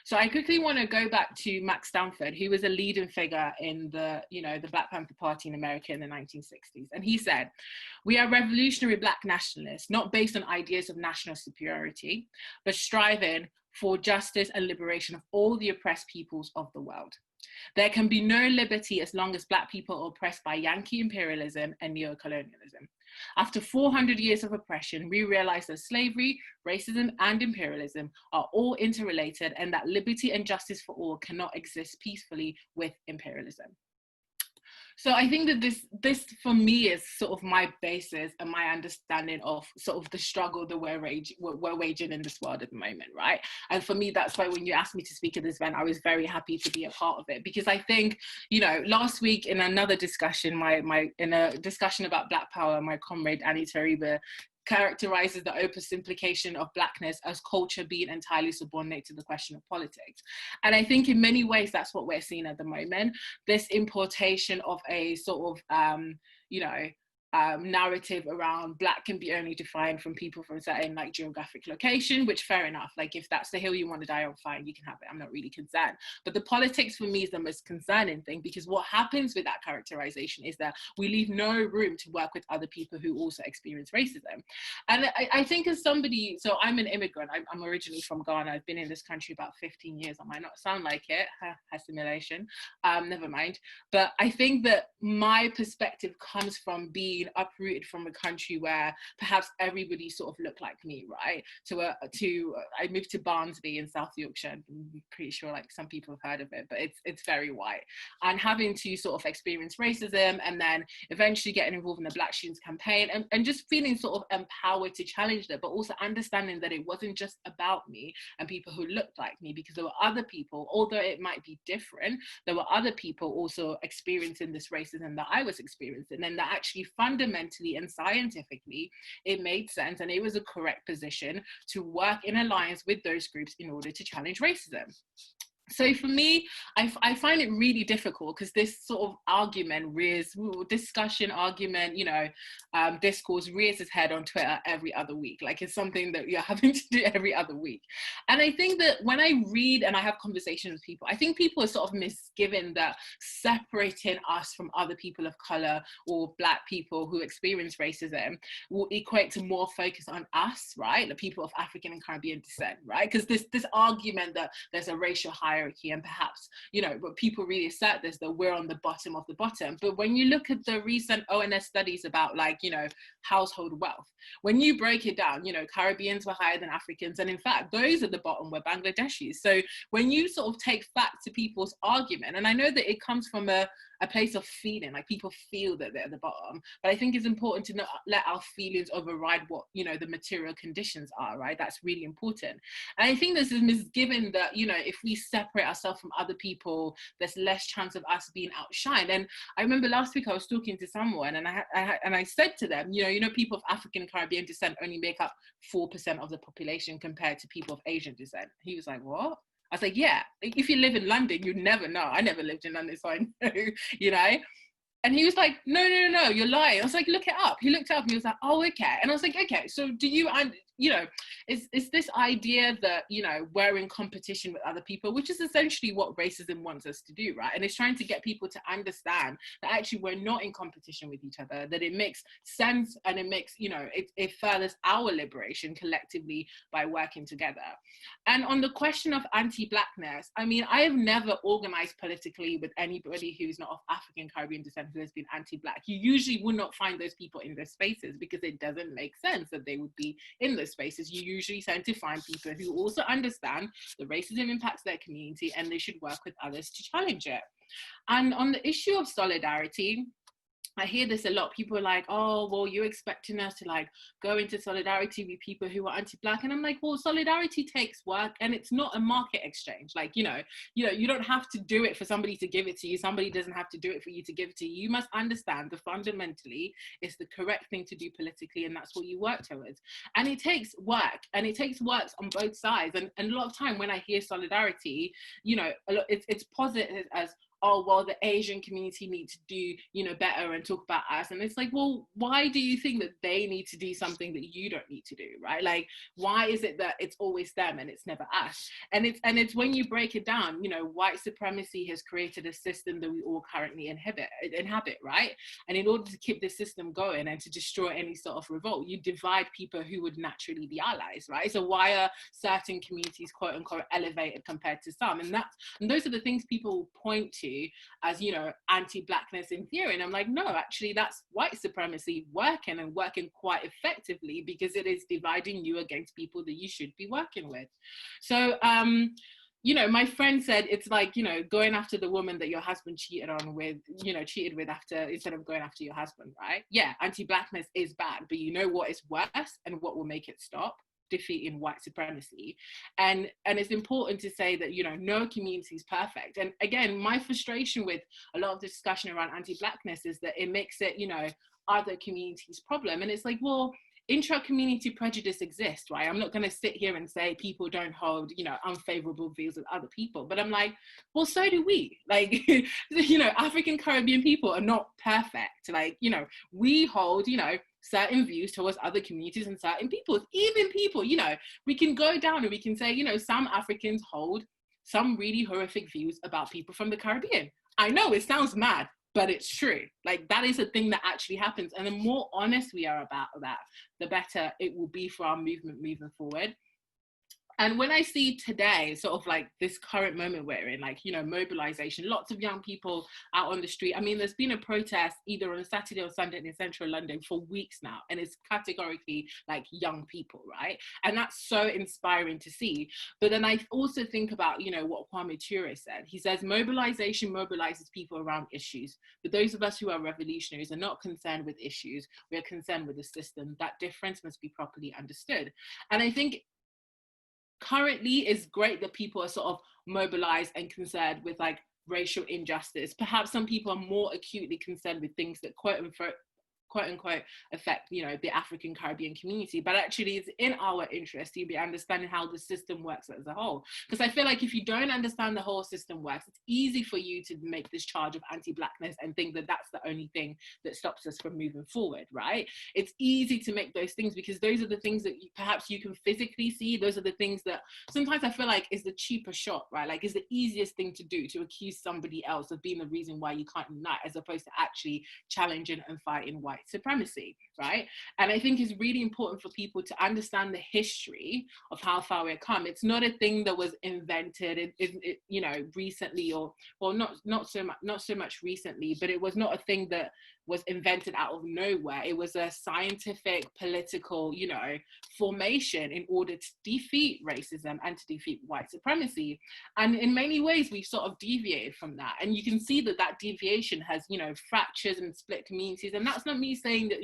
So I quickly want to go back to Max Stanford, who was a leading figure in the Black Panther Party in America in the 1960s. And he said, "We are revolutionary Black nationalists, not based on ideas of national superiority, but striving for justice and liberation of all the oppressed peoples of the world. There can be no liberty as long as Black people are oppressed by Yankee imperialism and neocolonialism. After 400 years of oppression, we realize that slavery, racism, and imperialism are all interrelated, and that liberty and justice for all cannot exist peacefully with imperialism." So I think that this for me is sort of my basis and my understanding of sort of the struggle that we're waging in this world at the moment, right? And for me, that's why when you asked me to speak at this event, I was very happy to be a part of it, because I think, last week in another discussion, in a discussion about Black Power, my comrade Annie Teriba characterizes the oversimplification of Blackness as culture being entirely subordinate to the question of politics. And I think in many ways, that's what we're seeing at the moment, this importation of a sort of, narrative around Black can be only defined from people from a certain geographic location, which fair enough, if that's the hill you want to die on, fine, you can have it, I'm not really concerned. But the politics for me is the most concerning thing, because what happens with that characterization is that we leave no room to work with other people who also experience racism. And I think as somebody, so I'm an immigrant, I'm originally from Ghana, I've been in this country about 15 years, I might not sound like it, assimilation, never mind. But I think that my perspective comes from being uprooted from a country where perhaps everybody sort of looked like me, right? I moved to Barnsley in South Yorkshire. I'm pretty sure some people have heard of it, but it's very white. And having to sort of experience racism, and then eventually getting involved in the Black Students campaign, and just feeling sort of empowered to challenge that, but also understanding that it wasn't just about me and people who looked like me, because there were other people, although it might be different, there were other people also experiencing this racism that I was experiencing, and that actually fundamentally and scientifically it made sense, and it was a correct position to work in alliance with those groups in order to challenge racism. So for me, I find it really difficult, because this sort of discourse rears its head on Twitter every other week. It's something that you're having to do every other week. And I think that when I read and I have conversations with people, I think people are sort of misgiven that separating us from other people of color or Black people who experience racism will equate to more focus on us, right? The people of African and Caribbean descent, right? Because this argument that there's a racial hierarchy, and perhaps, but people really assert this, that we're on the bottom of the bottom. But when you look at the recent ONS studies about household wealth, when you break it down, Caribbeans were higher than Africans, and in fact those at the bottom were Bangladeshis. So when you sort of take fact to people's argument, and I know that it comes from a place of feeling, people feel that they're at the bottom, but I think it's important to not let our feelings override what the material conditions are, right? That's really important. And I think there's this misgiving that if we separate ourselves from other people, there's less chance of us being outshined. And I remember last week I was talking to someone, and I said to them, people of African and Caribbean descent only make up 4% of the population compared to people of Asian descent. He was like, what? I was like, yeah, if you live in London, you'd never know. I never lived in London, so I know, And he was like, no, you're lying. I was like, look it up. He looked it up and he was like, oh, okay. And I was like, okay, so do you, and it's this idea that, we're in competition with other people, which is essentially what racism wants us to do, right? And it's trying to get people to understand that actually we're not in competition with each other, that it makes sense, and it makes, it furthers our liberation collectively by working together. And on the question of anti-Blackness, I mean, I have never organized politically with anybody who's not of African Caribbean descent who has been anti-Black. You usually would not find those people in those spaces, because it doesn't make sense that they would be in those spaces. You usually tend to find people who also understand the racism impacts their community, and they should work with others to challenge it. And on the issue of solidarity, I hear this a lot. People are like, oh, well, you're expecting us to go into solidarity with people who are anti-Black. And I'm like, well, solidarity takes work, and it's not a market exchange. You don't have to do it for somebody to give it to you. Somebody doesn't have to do it for you to give it to you. You must understand that fundamentally it's the correct thing to do politically, and that's what you work towards. And it takes work, and it takes work on both sides. And a lot of time when I hear solidarity, it's posited as, oh, well, the Asian community need to do, better and talk about us. And it's like, well, why do you think that they need to do something that you don't need to do, right? Like, why is it that it's always them and it's never us? And it's when you break it down, white supremacy has created a system that we all currently inhabit, right? And in order to keep this system going and to destroy any sort of revolt, you divide people who would naturally be allies, right? So why are certain communities, quote unquote, elevated compared to some? And those are the things people point to as, anti-Blackness in theory. And I'm like, no, actually, that's white supremacy working and working quite effectively, because it is dividing you against people that you should be working with. So, my friend said it's like, going after the woman that your husband cheated with after, instead of going after your husband, right? Yeah, anti-Blackness is bad, but you know what is worse and what will make it stop? Defeating white supremacy. And it's important to say that, no community is perfect. And again, my frustration with a lot of the discussion around anti-Blackness is that it makes it, other communities' problem. And it's like, well, intra-community prejudice exists, right? I'm not going to sit here and say people don't hold, unfavorable views of other people, but I'm like, well, so do we. Like, African Caribbean people are not perfect. Like, we hold, certain views towards other communities and certain peoples, even people, we can go down and we can say, some Africans hold some really horrific views about people from the Caribbean. I know it sounds mad, but it's true. Like, that is a thing that actually happens. And the more honest we are about that, the better it will be for our movement moving forward. And when I see today, sort of like this current moment we're in, like, mobilization, lots of young people out on the street. I mean, there's been a protest either on Saturday or Sunday in central London for weeks now, and it's categorically like young people, right? And that's so inspiring to see. But then I also think about, what Kwame Ture said. He says, mobilization mobilizes people around issues. But those of us who are revolutionaries are not concerned with issues. We're concerned with the system. That difference must be properly understood. And I think currently it's great that people are sort of mobilized and concerned with like racial injustice. Perhaps some people are more acutely concerned with things that quote unquote affect, the African Caribbean community, but actually it's in our interest to be understanding how the system works as a whole. Because I feel like if you don't understand the whole system works, it's easy for you to make this charge of anti-Blackness and think that that's the only thing that stops us from moving forward, right? It's easy to make those things because those are the things that perhaps you can physically see. Those are the things that sometimes I feel like is the cheaper shot, right? Like, it's the easiest thing to do, to accuse somebody else of being the reason why you can't unite, as opposed to actually challenging and fighting white supremacy, right? And I think it's really important for people to understand the history of how far we've come. It's not a thing that was invented, recently, or well, not so much recently, but it was not a thing that was invented out of nowhere. It was a scientific, political, formation in order to defeat racism and to defeat white supremacy. And in many ways, we've sort of deviated from that. And you can see that deviation has, fractures and split communities. And that's not me saying that,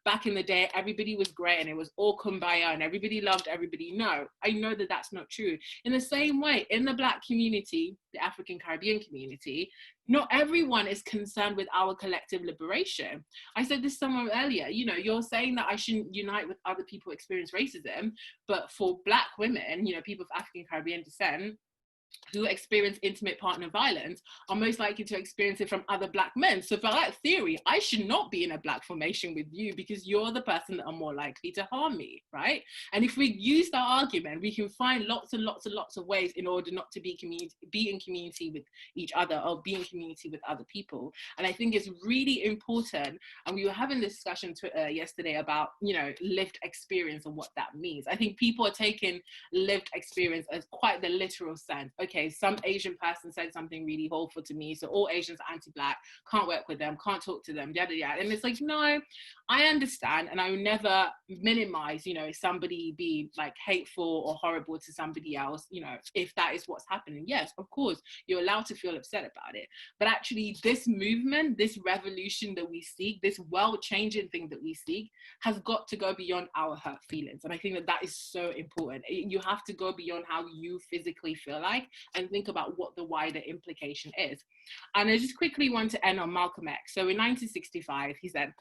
back in the day, everybody was great and it was all kumbaya and everybody loved everybody. No, I know that that's not true. In the same way, in the Black community, the African Caribbean community, not everyone is concerned with our collective liberation. I said this somewhere earlier, you're saying that I shouldn't unite with other people who experience racism, but for Black women, people of African Caribbean descent, who experience intimate partner violence are most likely to experience it from other Black men. So for that theory, I should not be in a Black formation with you because you're the person that are more likely to harm me, right? And if we use that argument, we can find lots and lots and lots of ways in order not to be in community with each other or be in community with other people. And I think it's really important, and we were having this discussion yesterday about, lived experience and what that means. I think people are taking lived experience as quite the literal sense. Okay, some Asian person said something really awful to me, so all Asians are anti-Black, can't work with them, can't talk to them, yada yada. And it's like, no, I understand, and I will never minimize, somebody being like hateful or horrible to somebody else, if that is what's happening. Yes, of course, you're allowed to feel upset about it. But actually, this movement, this revolution that we seek, this world-changing thing that we seek, has got to go beyond our hurt feelings. And I think that is so important. You have to go beyond how you physically feel like and think about what the wider implication is. And I just quickly want to end on Malcolm X. So in 1965, he said,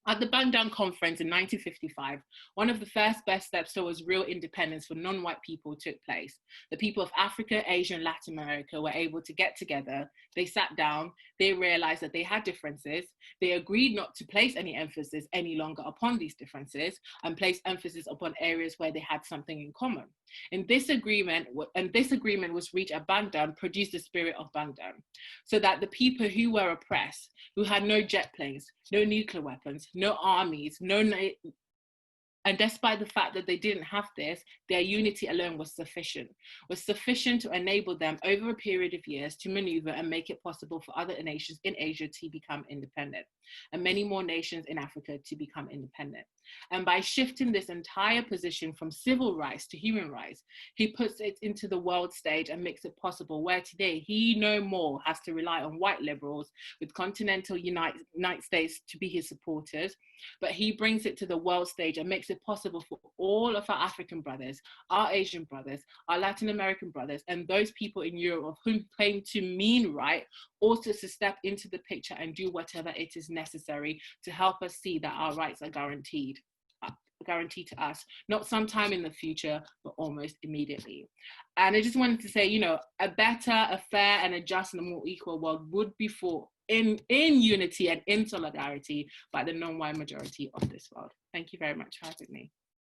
At the Bandung Conference in 1955, one of the first best steps towards real independence for non-white people took place. The people of Africa, Asia, and Latin America were able to get together. They sat down, they realized that they had differences. They agreed not to place any emphasis any longer upon these differences and place emphasis upon areas where they had something in common. And this agreement was reached at Bandung, produced the spirit of Bandung, so that the people who were oppressed, who had no jet planes, no nuclear weapons, no armies, and despite the fact that they didn't have this, their unity alone was sufficient to enable them over a period of years to maneuver and make it possible for other nations in Asia to become independent, and many more nations in Africa to become independent. And by shifting this entire position from civil rights to human rights, he puts it into the world stage and makes it possible where today he no more has to rely on white liberals with continental United States to be his supporters, but he brings it to the world stage and makes it possible for all of our African brothers, our Asian brothers, our Latin American brothers, and those people in Europe who claim to mean right, also to step into the picture and do whatever it is necessary to help us see that our rights are guaranteed to us, not sometime in the future, but almost immediately. And I just wanted to say, you know, a better, a fair, and a just and a more equal world would be fought in unity and in solidarity by the non-white majority of this world. Thank you very much for having me.